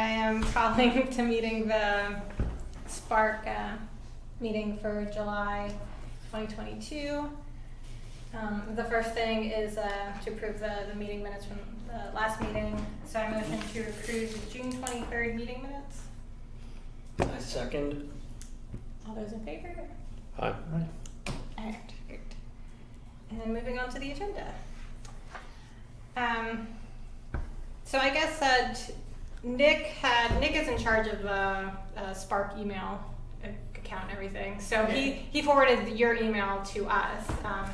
am calling to meeting the SPARC meeting for July 2022. The first thing is to approve the meeting minutes from the last meeting. So I motion to approve the June 23rd meeting minutes. I second. All those in favor? Aye. Alright, great. And then moving on to the agenda. So I guess Nick is in charge of the SPARC email account and everything. So he forwarded your email to us. I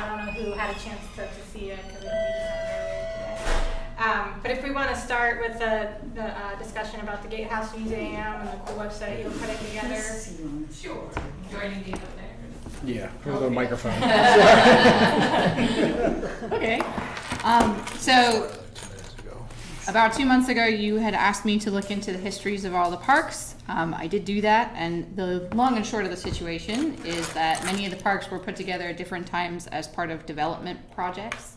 don't know who had a chance to see it because it was sent earlier today. But if we want to start with the discussion about the Gatehouse Museum and the cool website you'll put it together. Sure. Joining me up there. Yeah, with a microphone. Okay. So about 2 months ago, you had asked me to look into the histories of all the parks. I did do that, and the long and short of the situation is that many of the parks were put together at different times as part of development projects.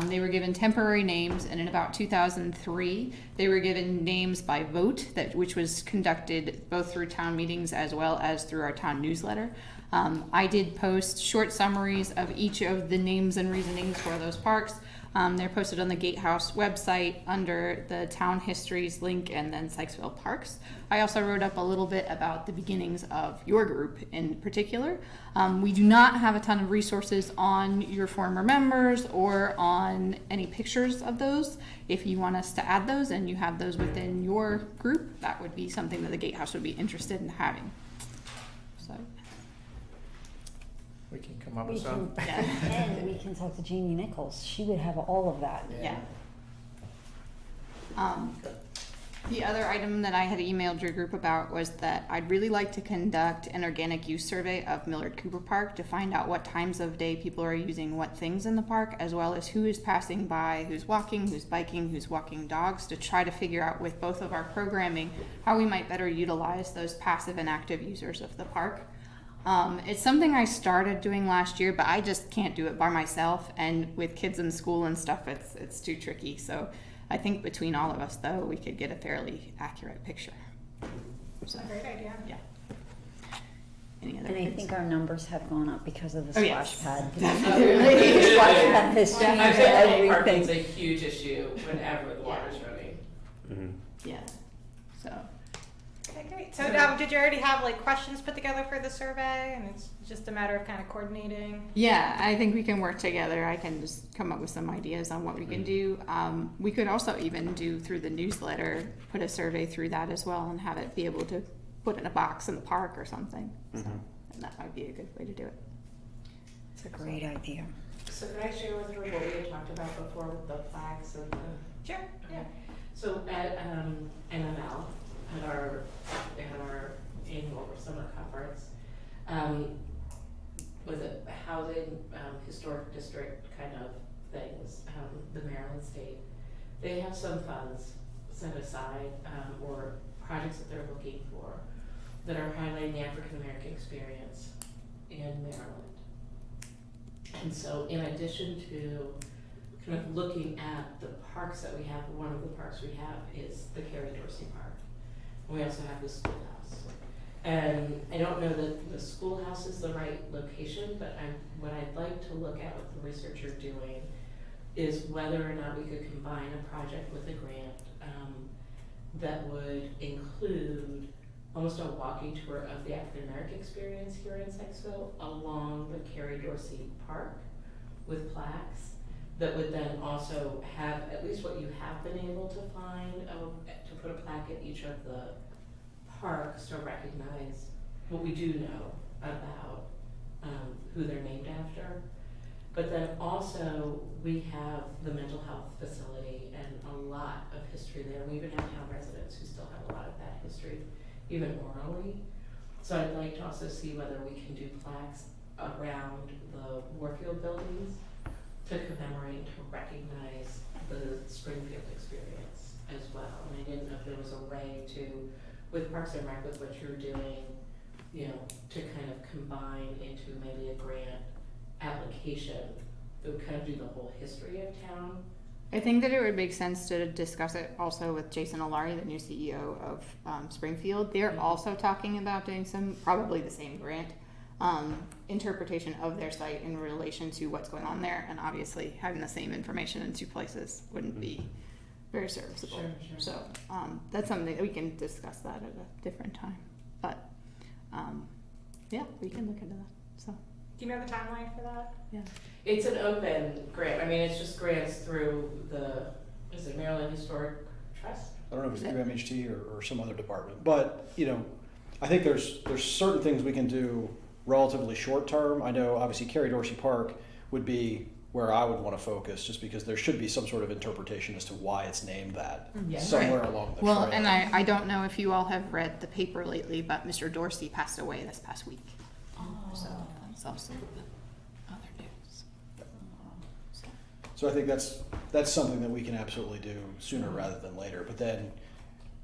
They were given temporary names, and in about 2003, they were given names by vote, which was conducted both through town meetings as well as through our town newsletter. I did post short summaries of each of the names and reasonings for those parks. They're posted on the Gatehouse website under the town histories link and then Sykesville Parks. I also wrote up a little bit about the beginnings of your group in particular. We do not have a ton of resources on your former members or on any pictures of those. If you want us to add those and you have those within your group, that would be something that the Gatehouse would be interested in having. So. We can come up with some. And we can talk to Jamie Nichols. She would have all of that. Yeah. The other item that I had emailed your group about was that I'd really like to conduct an organic use survey of Millard Cooper Park to find out what times of day people are using what things in the park, as well as who is passing by, who's walking, who's biking, who's walking dogs, to try to figure out with both of our programming how we might better utilize those passive and active users of the park. It's something I started doing last year, but I just can't do it by myself, and with kids in school and stuff, it's too tricky. So I think between all of us, though, we could get a fairly accurate picture. So, Great idea. Yeah. Any other And I think our numbers have gone up because of the splash pad. Definitely. Splash pad has changed Parking's everything. a huge issue whenever the water's running. Mm-hmm. Yeah. So. Okay, great. So did you already have like questions put together for the survey, and it's just a matter of kind of coordinating? Yeah, I think we can work together. I can just come up with some ideas on what we can do. We could also even do through the newsletter, put a survey through that as well, and have it be able to put in a box in the park or something. So, and that might be a good way to do it. It's a great idea. So can I share with her what we had talked about before with the plaques and the... Sure. Yeah. So at NML, at our annual summer conference, was it housing, historic district kind of things, the Maryland State, they have some funds set aside or projects that they're looking for that are highlighting the African American experience in Maryland. And so in addition to kind of looking at the parks that we have, one of the parks we have is the Carrie Dorsey Park. We also have the schoolhouse. And I don't know that the schoolhouse is the right location, but what I'd like to look at with the research you're doing is whether or not we could combine a project with a grant that would include almost a walking tour of the African American experience here in Sykesville along the Carrie Dorsey Park with plaques that would then also have at least what you have been able to find, to put a plaque at each of the parks to recognize what we do know about who they're named after. But then also we have the mental health facility and a lot of history there. We even have town residents who still have a lot of that history, even orally. So I'd like to also see whether we can do plaques around the Warfield buildings to commemorate, to recognize the Springfield experience as well. And I didn't know if there was a way to, with Parks and Rec, with what you're doing, you know, to kind of combine into maybe a grant application that would kind of do the whole history of town I think that it would make sense to discuss it also with Jason Alari, the new CEO of Springfield. They're also talking about doing probably the same grant, interpretation of their site in relation to what's going on there. And obviously having the same information in two places wouldn't be very serviceable. Sure. So that's something that we can discuss that at a different time. But yeah, we can look into that. So. Do you know the timeline for that? Yeah. It's an open grant. I mean, it's just grants through is it Maryland Historic Trust? I don't know if it's through MHT or some other department, but I think there's certain things we can do relatively short term. I know obviously Carrie Dorsey Park would be where I would want to focus, just because there should be some sort of interpretation as to why it's named that somewhere along the Well, trail. and I don't know if you all have read the paper lately, but Mr. Dorsey passed away this past week. So that's also other news. So I think that's something that we can absolutely do sooner rather than later. But then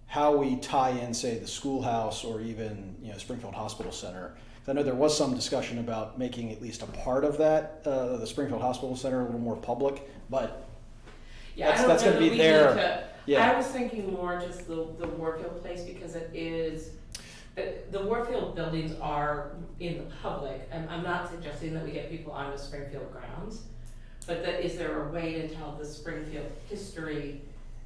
how we tie in, say, the schoolhouse or even Springfield Hospital Center. I know there was some discussion about making at least a part of that, the Springfield Hospital Center, a little more public, but that's going to be there. I was thinking more just the Warfield place, because it is, the Warfield buildings are in the public, and I'm not suggesting that we get people on the Springfield grounds, but is there a way to tell the Springfield history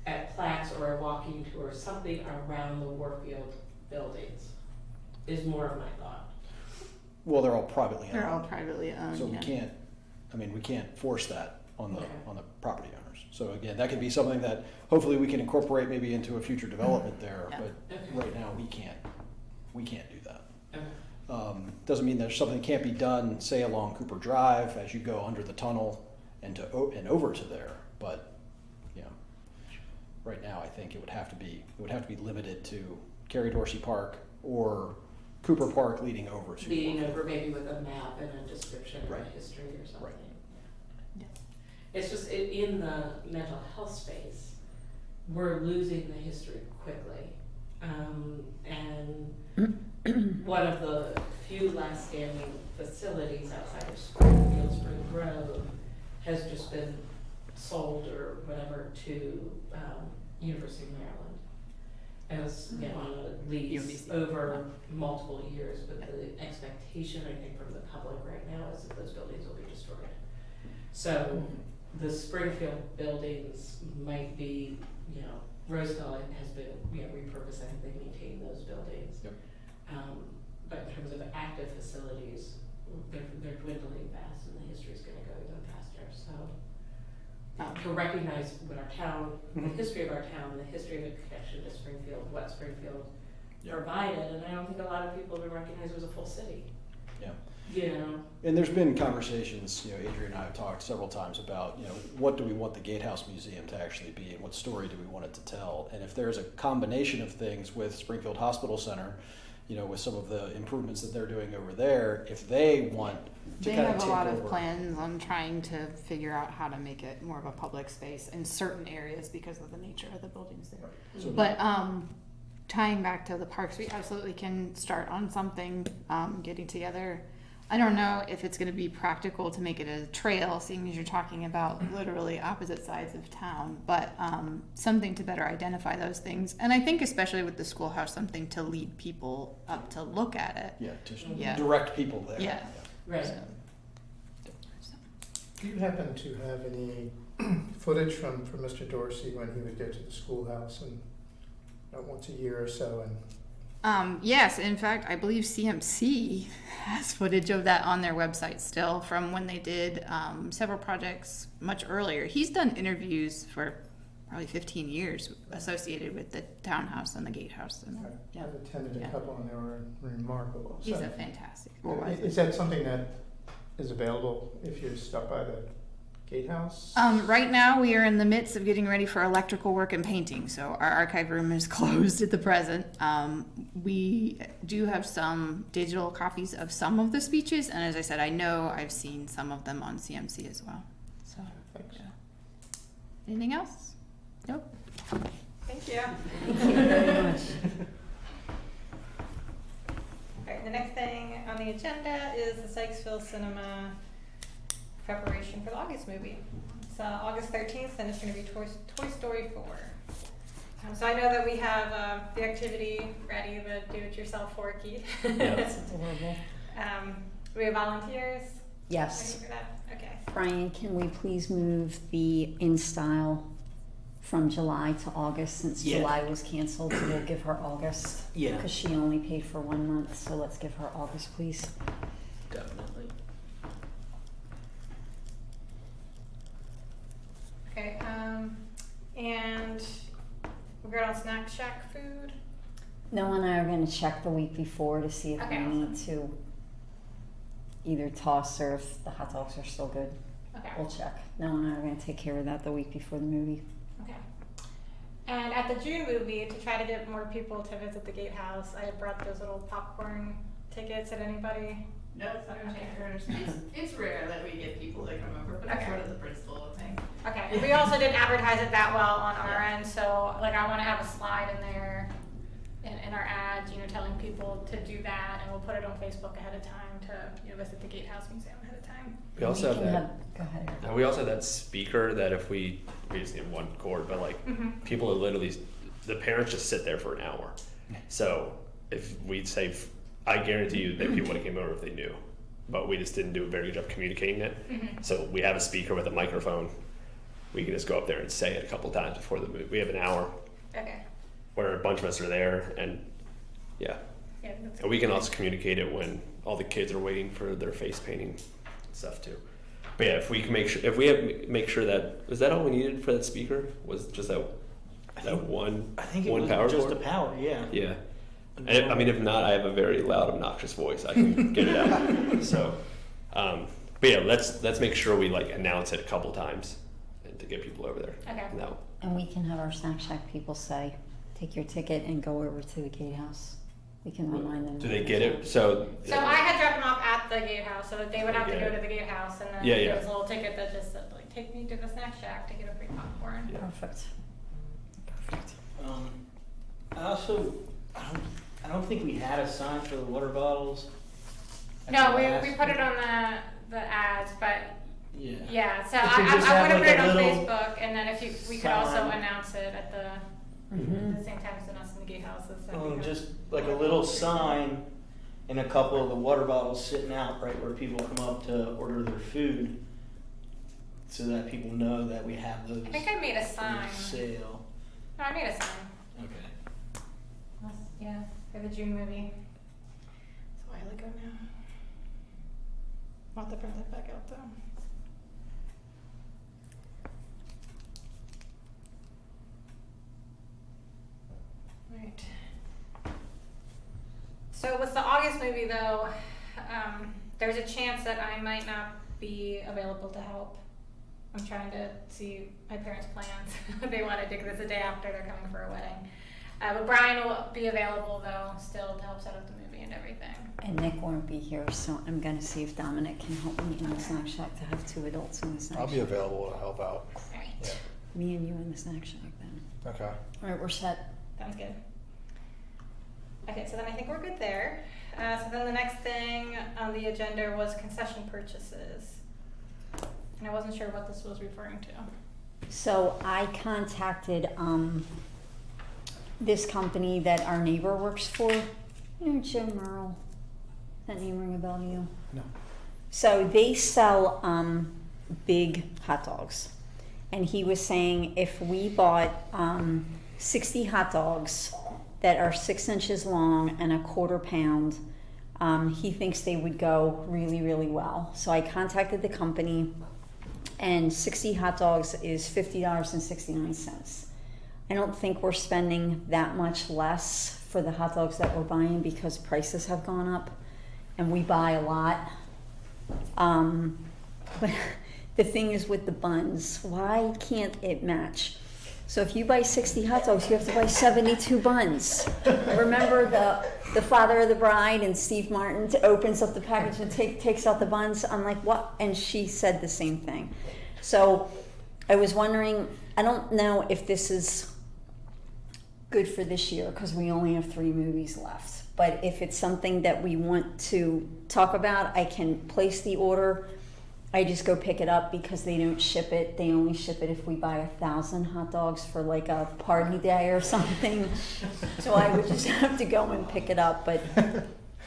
at plaques or a walking tour, something around the Warfield buildings, is more of my thought. Well, they're all privately owned. They're all privately owned. So we can't force that on the property owners. So again, that could be something that hopefully we can incorporate maybe into a future development there. Yeah. But right now we can't do that. Okay. Doesn't mean there's something that can't be done, say along Cooper Drive as you go under the tunnel and over to there. But right now I think it would have to be limited to Carrie Dorsey Park or Cooper Park leading over to maybe with a map and a description of Right. the history or something. Right. Yeah. It's just in the mental health space, we're losing the history quickly. And one of the few last standing facilities outside of Spring Grove has just been sold or whatever to University of Maryland as on a lease over multiple years, but the expectation, I think, from the public right now is that those buildings will be destroyed. So the Springfield buildings might be, Roseville has been, repurposed. I think they maintain those buildings. Yep. But in terms of active facilities, they're dwindling fast, and the history's going to go even faster. So to recognize what our town, the history of our town, the history of the connection to Springfield, what Springfield provided, and I don't think a lot of people would recognize it was a full city. Yeah. And there's been conversations, Adrian and I have talked several times about, what do we want the Gatehouse Museum to actually be and what story do we want it to tell? And if there's a combination of things with Springfield Hospital Center, with some of the improvements that they're doing over there, if they want to kind of take over. They have a lot of plans on trying to figure out how to make it more of a public space in certain areas because of the nature of the buildings there. Right. So But tying back to the parks, we absolutely can start on something, getting together. I don't know if it's going to be practical to make it a trail, seeing as you're talking about literally opposite sides of town, but something to better identify those things. And I think especially with the schoolhouse, something to lead people up to look at it. To direct people there. Yeah. Right. So. Do you happen to have any footage from Mr. Dorsey when he would go to the schoolhouse and once a year or so? And Yes, in fact, I believe CMC has footage of that on their website still from when they did several projects much earlier. He's done interviews for probably 15 years associated with the townhouse and the gatehouse. And, I've attended a couple and they were remarkable. He's a fantastic. Is that something that is available if you stop by the Gatehouse? Right now we are in the midst of getting ready for electrical work and painting, so our archive room is closed at the present. We do have some digital copies of some of the speeches, and as I said, I know I've seen some of them on CMC as well. So, Thanks. Anything else? Nope. Thank you. Thank you very much. Alright, the next thing on the agenda is the Sykesville Cinema preparation for the August movie. It's August 13th, and it's going to be Toy Story 4. So I know that we have the activity ready, the do-it-yourself forky. That's adorable. We have volunteers. Yes. Ready for that? Okay. Brian, can we please move the InStyle from July to August, since Yeah. July was canceled, so we'll give her August. Yeah. Because she only paid for 1 month, so let's give her August, please. Definitely. Okay. And we're good on Snack Shack food. Noah and I are gonna check the week before to see if Okay, we awesome. need to either toss or if the hot dogs are still good. Okay. We'll check. Noah and I are gonna take care of that the week before the movie. Okay. And at the June movie, to try to get more people to visit the Gatehouse, I had brought those little popcorn tickets. Did anybody? No, it's rare that we get people that come over, but Okay. that's sort of the principle of thing. Okay. We also didn't advertise it that well on our end, so like I want to have a slide in there in our ads, telling people to do that, and we'll put it on Facebook ahead of time to visit the Gatehouse Museum ahead of time. We also have can that. Go ahead, Eric. We also have that speaker that if we just need one cord, but like people are literally, the parents just sit there for an hour. So if we'd say, I guarantee you that people would have came over if they knew, but we just didn't do a very good job communicating it. So we have a speaker with a microphone. We can just go up there and say it a couple times before the movie. We have an hour Okay. where a bunch of us are there, and yeah. Yeah. That's And we can also communicate it when all the kids are waiting for their face painting stuff too. But yeah, if we can make sure that, was that all we needed for that speaker? Was just that one? I think it one was power just cord? the power, yeah. Yeah. And if not, I have a very loud, obnoxious voice. I can get it out. So, but yeah, let's make sure we like announce it a couple times, and to get people over there. Okay. No. And we can have our Snack Shack people say, take your ticket and go over to the Gatehouse. We can remind them. Do they get it? So. So I had dropped them off at the Gatehouse, so that they would have to Yeah. go to the Gatehouse, and then Yeah, there yeah. was a little ticket that just said, like, take me to the Snack Shack to get a free popcorn. Yeah. Perfect. Perfect. I don't think we had a sign for the water bottles. No, Last- we put it on the ads, but Yeah. yeah. So If we I just would have, have put like, it a on little Facebook, and then if we could also sign. announce it at the same time as us in the Gatehouses. that'd be good. Just like a little sign and a couple of the water bottles sitting out right where people come up to order their food, so that people know that we have those I think I made a for sign. sale. No, I made a sign. Okay. Yeah, for the June movie. It's a while ago now. I'll have to print that back out though. Right. So with the August movie though, there's a chance that I might not be available to help. I'm trying to see my parents' plans. They wanted to, because it's the day after they're coming for a wedding. But Brian will be available though, still to help set up the movie and everything. And Nick won't be here, so I'm gonna see if Dominic can help me in the Snack Shack to have 2 adults in the Snack I'll Shack. be available to help out. Alright, Yeah. Me and you in the Snack Shack then. Okay. Alright, we're set. sounds good. Okay, so then I think we're good there. So then the next thing on the agenda was concession purchases. And I wasn't sure what this was referring to. So I contacted this company that our neighbor works for. You know, Joe Merle. That name ring a bell to you? No. So they sell big hot dogs. And he was saying if we bought 60 hot dogs that are 6 inches long and a 1/4 pound, he thinks they would go really, really well. So I contacted the company, and 60 hot dogs is $50.69. I don't think we're spending that much less for the hot dogs that we're buying because prices have gone up and we buy a lot. But the thing is with the buns, why can't it match? So if you buy 60 hot dogs, you have to buy 72 buns. Remember the father of the bride and Steve Martin opens up the package and takes out the buns? I'm like, what? And she said the same thing. So I was wondering, I don't know if this is good for this year because we only have 3 movies left. But if it's something that we want to talk about, I can place the order I just go pick it up because they don't ship it. They only ship it if we buy 1,000 hot dogs for like a party day or something. So I would just have to go and pick it up. But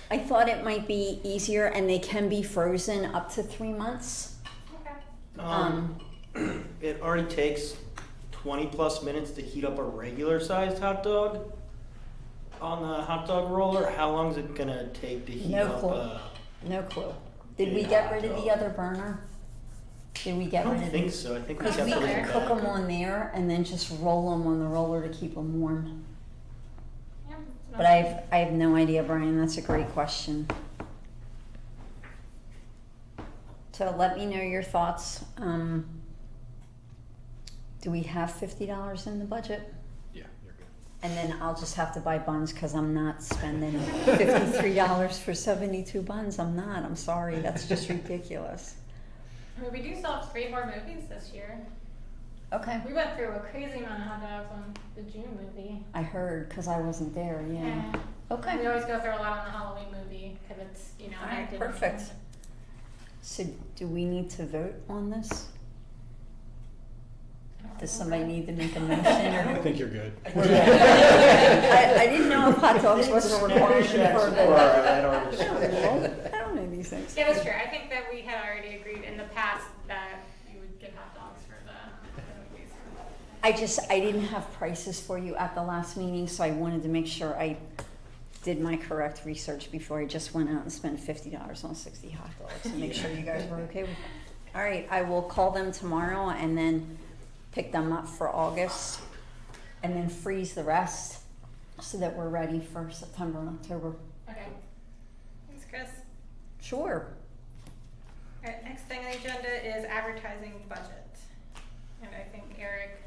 I thought it might be easier, and they can be frozen up to 3 months. Okay. It already takes 20 plus minutes to heat up a regular sized hot dog on the hot dog roller. How long is it gonna take to heat No up? clue. No clue. Did we get rid of the other burner? Did we I get rid don't of think the? so. I think we Because kept we it could back. cook them on there and then just roll them on the roller to keep them warm. Yeah, it's But I have no idea, Brian. That's a great question. So let me know your thoughts. Do we have $50 in the budget? Yeah, you're good. And then I'll just have to buy buns because I'm not spending $53 for 72 buns. I'm not. I'm sorry. That's just ridiculous. I mean, we do still have 3 more movies this year. Okay. We went through a crazy amount of hot dogs on the June movie. I heard because I wasn't there. Yeah. Yeah. Okay. We always go through a lot on the Halloween movie because it's, you know, All right, active. perfect. So do we need to vote on this? Does somebody need to make a motion? I Or? think you're good. I didn't know if hot dogs was a requirement for the. I don't know these things. Yeah, that's true. I think that we had already agreed in the past that you would get hot dogs for the movies. I didn't have prices for you at the last meeting, so I wanted to make sure I did my correct research before I just went out and spent $50 on 60 hot dogs and make sure you guys were okay with it. All right, I will call them tomorrow and then pick them up for August and then freeze the rest so that we're ready for September and October. Okay. Thanks, Chris. Sure. All right, next thing on the agenda is advertising budget. And I think, Eric,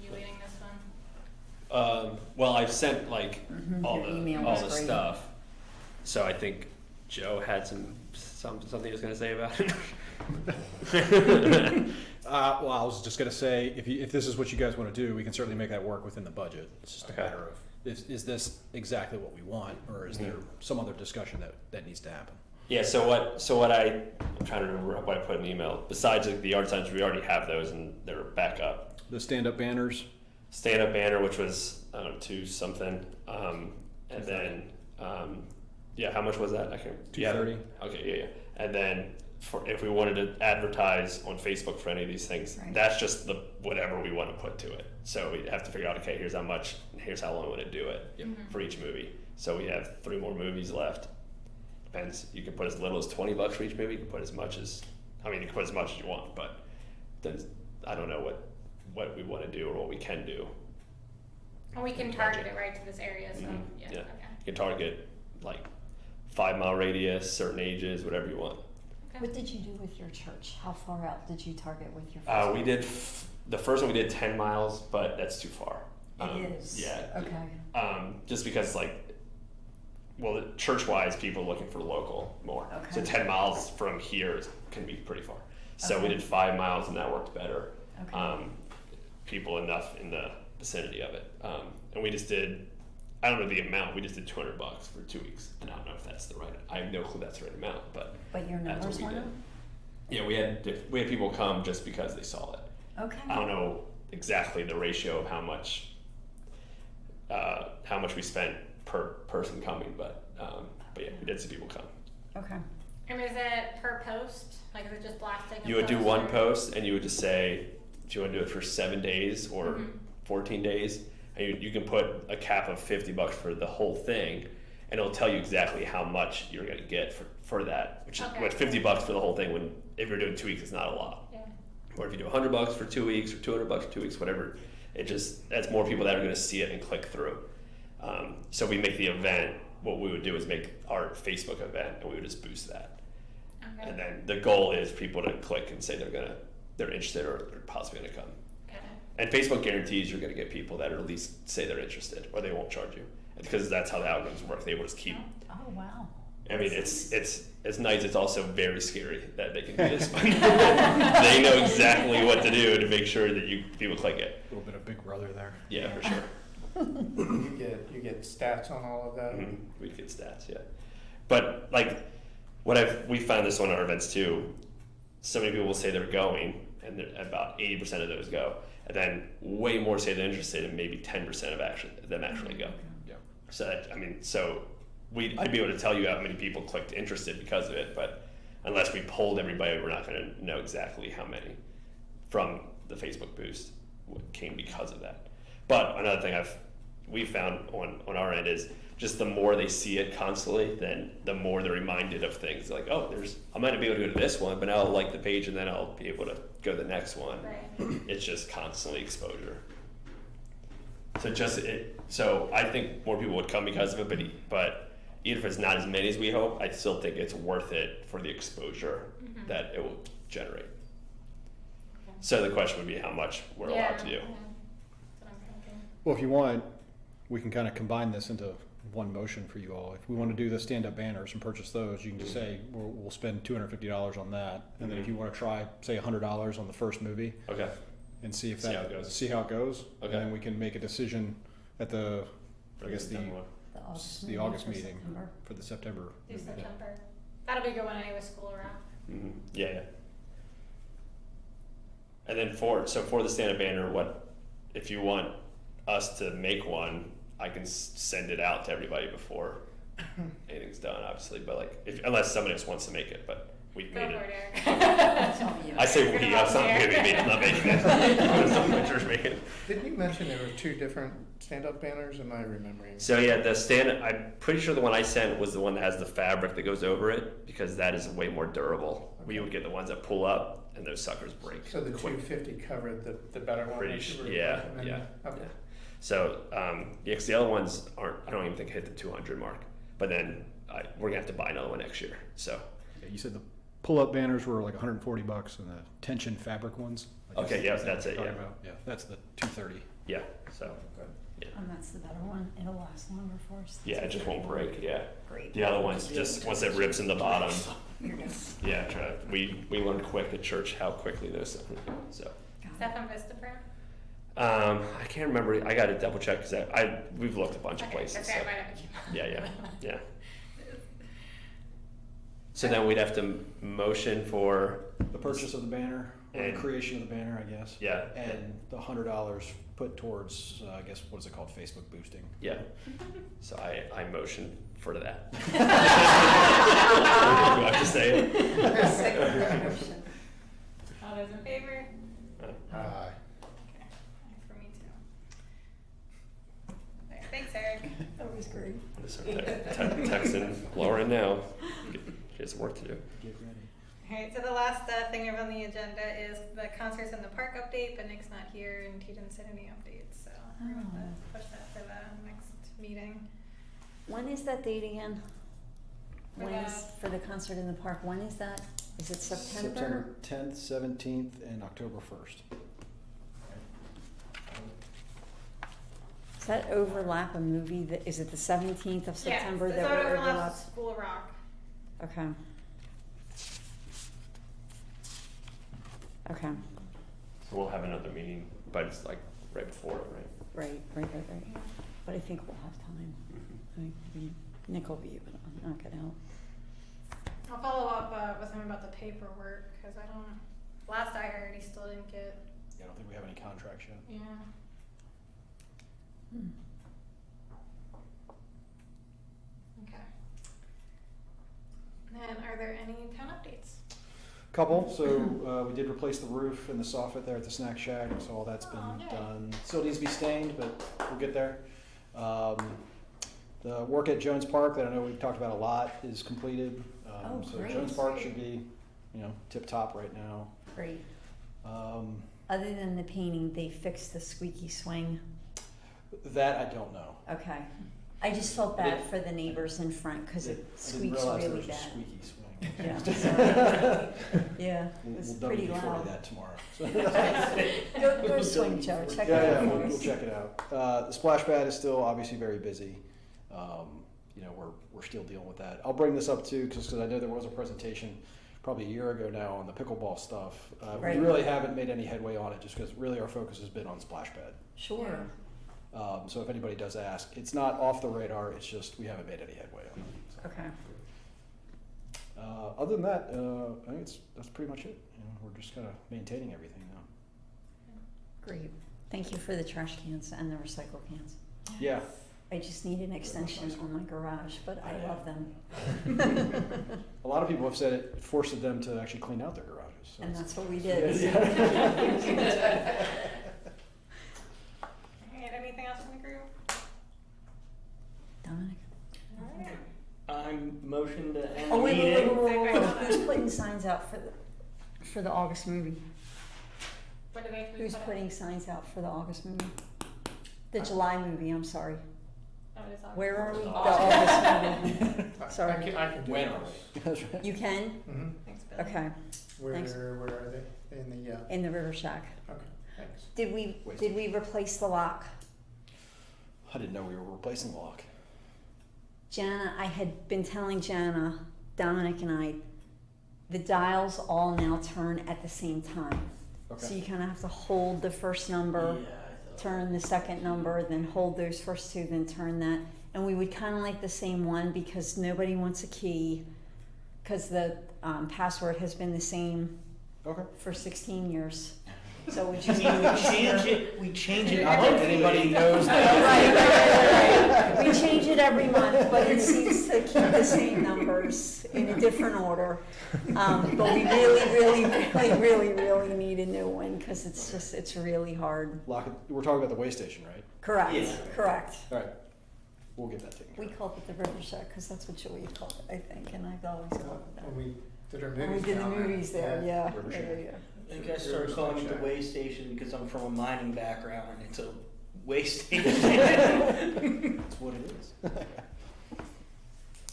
you leading this one? Well, I've sent like all Your email all was the great. stuff, so I think Joe had something he was going to say about it. Well, I was just gonna say, if this is what you guys want to do, we can certainly make that work within the budget. It's just a Okay. matter of, is this exactly what we want, or is there some other discussion that needs to happen? Yeah. So what I'm trying to remember what I put in the email. Besides like, the yard signs, we already have those and they're back up. The stand-up banners, Stand-up banner, which was I don't know, 2 something, and then yeah, how much was that? I can't. $230. Okay, yeah. And then if we wanted to advertise on Facebook for any of these things, Right. that's just the whatever we want to put to it. So we have to figure out, okay, here's how much, here's how long we want to do it for each movie. So we have 3 more movies left. Depends. You can put as little as $20 for each movie. You can put as much as, I mean, you can put as much as you want, but then I don't know what we want to do or what we can do. And we can target it right to this area, so, yeah, Yeah. okay. You can target like 5-mile radius, certain ages, whatever you want. What did you do with your church? How far out did you target with your first We did the first one. We did 10 miles, but that's too far. It is. Yeah. Okay. Just because well, church-wise, people are looking for local more. Okay. So 10 miles from here can be pretty far. So we Okay. did 5 miles, and that worked better. Okay. People enough in the vicinity of it, and we just did. I don't know the amount. We just did $200 for 2 weeks, and I don't know if that's the right. I have no clue that's the right amount, but But your that's what numbers we went did. up? Yeah, we had people come just because they saw it. Okay. I don't know exactly the ratio of how much we spent per person coming, but yeah, we did see people come. Okay. And is it per post? Like, is it just blasting? a You would do post one or- post, and you would just say, do you want to do it for 7 days or 14 days? And you can put a cap of $50 for the whole thing, and it'll tell you exactly how much you're going to get for that. Which is Okay. what $50 for the whole thing. When if you're doing 2 weeks, it's not a lot. Yeah. Or if you do $100 for 2 weeks or $200 for 2 weeks, whatever, that's more people that are going to see it and click through. So if we make the event, what we would do is make our Facebook event, and we would just boost that. Okay. And then the goal is people to click and say they're interested or they're possibly going to come. Got it. And Facebook guarantees you're going to get people that at least say they're interested, or they won't charge you, because that's how the algorithms work. They will just keep. Oh, wow. I mean, it's nice. It's also very scary that they can do this, but they know exactly what to do to make sure that people click it. A little bit of Big Brother there. Yeah, for sure. You get stats on all of that. We get stats, yeah. But like, we found this on our events too. so many people will say they're going, and about 80% of those go, and then way more say they're interested, and maybe 10% of them actually go. Yeah. So that, I'd be able to tell you how many people clicked interested because of it, but unless we polled everybody, we're not going to know exactly how many from the Facebook boost came because of that. But another thing we found on our end is just the more they see it constantly, then the more they're reminded of things like, oh, I might not be able to go to this one, but now I'll like the page and then I'll be able to go to the next one. Right. It's just constantly exposure. So I think more people would come because of it, but even if it's not as many as we hope, I still think it's worth it for the exposure that it will generate. Okay. So the question would be how much we're allowed to do. Yeah. That's what I'm thinking. Well, if you want, we can kind of combine this into one motion for you all. If we want to do the stand-up banners and purchase those, you can just say we'll spend $250 on that, and then if you want to try, say $100 on the first movie, Okay. and see if See how it goes. see how it goes, Okay. and then we can make a decision at the the August meeting September. for the September. Do movie. September. That'll be a good one anyway, school around. Mm-hmm. Yeah. And then for the stand-up banner, what if you want us to make one? I can send it out to everybody before anything's done, obviously. But like, unless somebody else wants to make it, but we've Go made for it. it, Eric. I say we. I'm not going to be made. I'm not making it. Some pictures making it. Didn't you mention there were 2 different stand-up banners? Am I remembering? So yeah, I'm pretty sure the one I sent was the one that has the fabric that goes over it, because that is way more durable. We would get the ones that pull up, and those suckers break. So the quick. 250 covered the better one? Pretty that you were yeah, recommending? yeah. Okay. Yeah. So, because the other ones I don't even think hit the 200 mark. But then we're gonna have to buy another one next year. So. Yeah, you said the pull-up banners were like $140, and the tension fabric ones. I guess Okay, yeah, is that that's what it, you're yeah. talking about? Yeah, that's the 230. Yeah. So. And that's the better one. It'll last longer for us. Yeah, it just won't break. Yeah. Great. The other ones just once it rips in the bottom. You're good. Yeah. We learned quick at church how quickly those things. So. Is that from Vistaprint? I can't remember. I got to double check because we've looked a bunch of places. Okay, So. I might have to keep Yeah. So then we'd have to motion for The purchase of the banner, or the And- creation of the banner, I guess. yeah, And the $100 put towards, I guess, what is it called, Facebook boosting. yeah. So I motion for that. Do I have to say it? All those in favor? Aye. Okay, for me too. There, thanks, Eric. That was great. I'm just texting Lauren now. She has some work to do. Get ready. Alright, so the last thing on the agenda is the concerts in the park update, but Nick's not here and he didn't send any updates, so we're gonna have to push that to the next meeting. When is that date again? For When is, the- for the concert in the park, when is that? Is it September? September 10th, 17th, and October 1st. Does that overlap a movie that, is it the 17th of September Yes, that so it will overlaps overlap? School of Rock. Okay. Okay, So we'll have another meeting, but it's like right before it, right? right. But I think we'll have time. I mean, Nick will be able to knock it out. I'll follow up with him about the paperwork, cause last I heard, he still didn't get, Yeah, I don't think we have any contracts yet. yeah. Hmm. Okay. And are there any town updates? Couple. So we did replace the roof and the soffit there at the snack shack, so all that's been Oh, yay. done. Still needs to be stained, but we'll get there. The work at Jones Park that I know we've talked about a lot is completed. Oh, so great. Jones Park should be, tip top right now. Great. Um, Other than the painting, they fixed the squeaky swing. that I don't know. Okay. I just felt bad for the neighbors in front because it I didn't squeaks realize there really was a bad. squeaky swing. Yeah. Yeah, it was We'll pretty WD-40 loud. that tomorrow. Go swing, Joe. Check it Yeah, out for we'll us. check it out. The splash pad is still obviously very busy. We're still dealing with that. I'll bring this up too, because I know there was a presentation probably a year ago now on the pickleball stuff. Right. We really haven't made any headway on it, just because really our focus has been on splash pad. Sure. So if anybody does ask, it's not off the radar. It's just we haven't made any headway on it. So. Okay. Other than that, I think that's pretty much it. You know, we're just kind of maintaining everything now. Great. Thank you for the trash cans and the recycle cans. Yeah. I just need an extension on my garage, but I love them. A lot of people have said it forced them to actually clean out their garages. So And it's- that's what we did. Alright, anything else from the group? Dominic? Alright. I'm motion to end Oh, the wait, meeting. Who's putting signs out for the August movie? What do they Who's put up? putting signs out for the August movie? The July movie, I'm sorry. Oh, it is August. Where are we? The August. August movie. Sorry. I can do When it. are we? That's right. You can? Mm-hmm. Thanks, Bill. Okay. Thanks. Where are they? In the, In the River Shack. okay, thanks. Did we replace the lock? I didn't know we were replacing the lock. Jana, I had been telling Jana, Dominic and I, the dials all now turn at the same time. So you kind of have to hold the first number, Yeah, I thought- turn the second number, then hold those first two, then turn that. And we would kind of like the same one because nobody wants a key, because the password has been the same Okay. for 16 years. So we I just mean, we change it. I hope monthly. anybody knows right. We change it every month, but it seems to keep the same numbers in a different order. But we really need a new one because it's really hard. Lock it. We're talking about the way station, right? Correct, Yeah. correct. All right. We'll get that taken care We of. called it the River Shack because that's what Joey called it, I think, and I've always called it that. When we did our When movies we did the down there. movies there, yeah. River Yeah, Shack. yeah, yeah. I think I started calling it the way station because I'm from a mining background and it's a way station. That's what it is.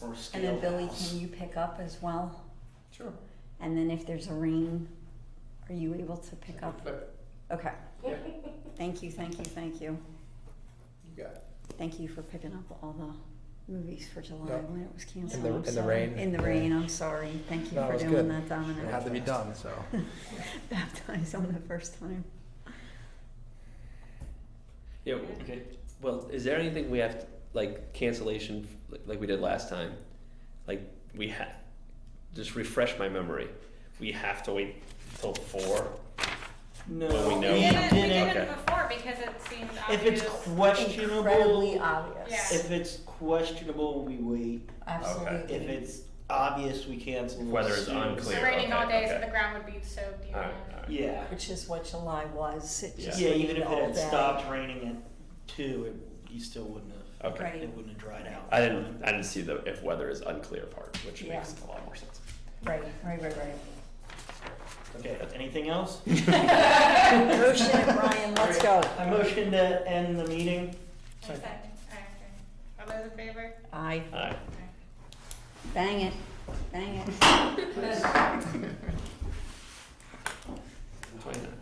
Or a And scale then Billy, house. can you pick up as well? Sure. And then if there's a rain, are you able to pick up? Flip Okay. Yeah. Thank you, thank you, thank you. it. You got it. Thank you for picking up all the movies for July Yeah. when it was canceled. In the- I'm in the sorry. rain. In the rain, I'm sorry. Thank you No, it for was doing good. that, Dominic. It had to be done, so. Baptized on the first time. Yeah. Okay. Well, is there anything we have to, like cancellation like we did last time? Like we had, just refresh my memory. We have to wait till 4. No, Well, we know. We didn't Okay. before because it seemed If it's obvious. questionable, Incredibly obvious. Yeah. if it's questionable, we wait. Absolutely. If it's obvious, we cancel. Whether it's soon. unclear. It's raining all Okay, day, so okay. the ground would be soaked. All right. All right. Yeah. Which is what July was. It just Yeah, rained even if it all had day. stopped raining at 2, you still wouldn't have. Okay. Right. It wouldn't have dried out. I didn't see the if weather is unclear part, which Yeah. makes a lot more sense. Right. Okay. Anything else? Motion, Brian, let's go. I motion to end the meeting. Second. Okay. All those in favor? Aye. All right. Bang it. Bang it. 29.